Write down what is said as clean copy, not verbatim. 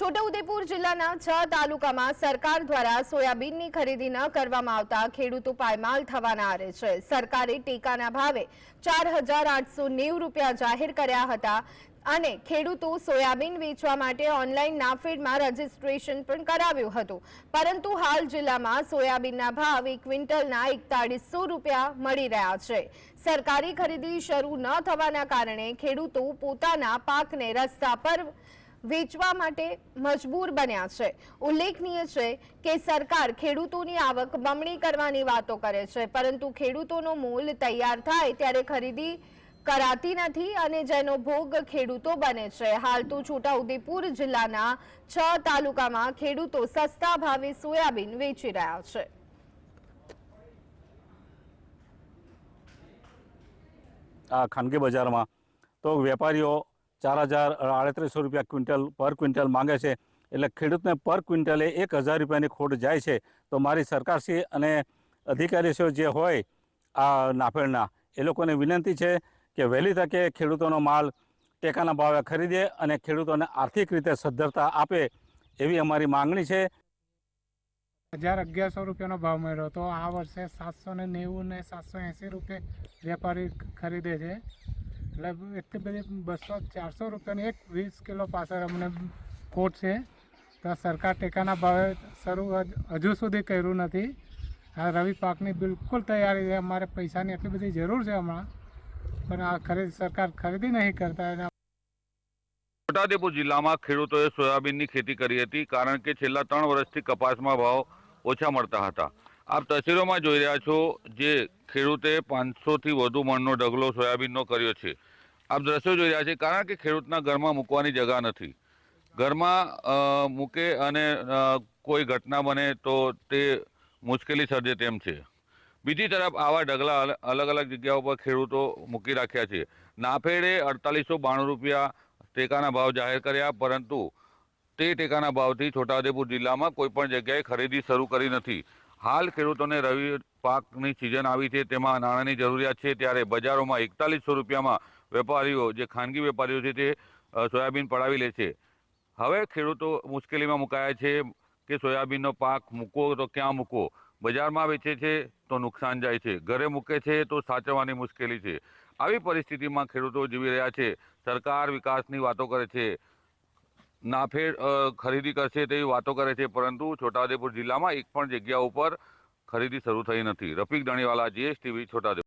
છોટાઉદેપુર જિલ્લાના 6 તાલુકામાં સરકાર દ્વારા સોયાબીનની ખરીદી ન કરવામાં આવતા ખેડૂતો પાયમાલ થવાના આરે છે। સરકારે ટેકાના ભાવે 4,890 રૂપિયા જાહેર કર્યા હતા અને ખેડૂતો સોયાબીન વેચવા માટે ઓનલાઈન નાફેડમાં રજીસ્ટ્રેશન પણ કરાવ્યું હતું, પરંતુ હાલ જિલ્લામાં સોયાબીનના ભાવ 1 ક્વિન્ટલના 4100 રૂપિયા મળી રહ્યા છે। સરકારી ખરીદી શરૂ ન થવાના કારણે ખેડૂતો પોતાના પાકને રસ્તા પર વેચવા માટે મજબૂર બન્યા છે। ઉલ્લેખનીય છે કે સરકાર ખેડૂતોની આવક બમણી કરવાની વાતો કરે છે, પરંતુ ખેડૂતોનો મૂલ તૈયાર થાય ત્યારે ખરીદી કરાતી નથી અને જેનો ભોગ ખેડૂતો બને છે। હાલ તો છોટાઉદેપુર જિલ્લાના 6 તાલુકામાં ખેડૂતો સસ્તા ભાવે સોયાબીન વેચી રહ્યા છે। આ ખાનગી બજારમાં તો વેપારીઓ 4,3800 રૂપિયા પર ક્વિન્ટલ માંગે છે, એટલે ખેડૂતને પર ક્વિન્ટલે 1,000 રૂપિયાની ખોટ જાય છે। તો મારી સરકારશ્રી અને અધિકારીશ્રીઓ જે હોય આ નાફેડના એ લોકોને વિનંતી છે કે વહેલી તકે ખેડૂતોનો માલ ટેકાના ભાવે ખરીદે અને ખેડૂતોને આર્થિક રીતે સદ્ધરતા આપે એવી અમારી માંગણી છે। 1,1100 રૂપિયાનો ભાવ મળ્યો તો આ વર્ષે 790 ને 780 રૂપિયા વેપારી ખરીદે છે, એટલે એટલી બધી 200-400 રૂપિયાની એક 20 કિલો પાછળ અમને ખોટ છે। તો સરકાર ટેકાના ભાવે હજુ સુધી કર્યું નથી। આ રવિ પાકની બિલકુલ તૈયારી છે, અમારે પૈસાની એટલી બધી જરૂર છે હમણાં, પણ આ સરકાર ખરીદી નહીં કરતા। છોટાઉદેપુર જિલ્લામાં ખેડૂતોએ સોયાબીનની ખેતી કરી હતી, કારણ કે છેલ્લા 3 વર્ષથી કપાસમાં ભાવ ઓછા મળતા હતા। આપ તસવીરોમાં જોઈ રહ્યા છો જે ખેડૂતે 500થી વધુ મણનો ઢગલો સોયાબીનનો કર્યો છે। આપ દ્રશ્યો જોઈ રહ્યા છે, કારણ કે ખેડૂતના ઘરમાં મૂકવાની જગા નથી। ઘરમાં મૂકે અને કોઈ ઘટના બને તો તે મુશ્કેલી સર્જે તેમ છે। બીજી તરફ આવા ઢગલા અલગ અલગ જગ્યાઓ પર ખેડૂતો મૂકી રાખ્યા છે। નાફેડે 4,892 રૂપિયા ટેકાના ભાવ જાહેર કર્યા, પરંતુ તે ટેકાના ભાવથી છોટાઉદેપુર જિલ્લામાં કોઈ પણ જગ્યાએ ખરીદી શરૂ કરી નથી। હાલ ખેડૂતોને રવિ પાકની સિઝન આવી છે, તેમાં નાણાંની જરૂરિયાત છે, ત્યારે બજારોમાં 4,100 રૂપિયામાં વેપારીઓ જે ખાનગી વેપારીઓ છે તે સોયાબીન પડાવી લે છે। હવે ખેડૂતો મુશ્કેલીમાં મુકાયા છે કે સોયાબીનનો પાક મૂકવો તો ક્યાં મૂકવો। બજારમાં વેચે છે તો નુકસાન જાય છે, ઘરે મૂકે છે તો સાચવવાની મુશ્કેલી છે। આવી પરિસ્થિતિમાં ખેડૂતો જીવી રહ્યા છે। સરકાર વિકાસની વાતો કરે છે, નાફેડ ખરીદી કરશે તેવી વાતો કરે છે, પરંતુ છોટાઉદેપુર જિલ્લામાં એક પણ જગ્યા ઉપર ખરીદી શરૂ થઈ નથી। રફીક ધણીવાલા, GSTV, છોટાઉદેપુર।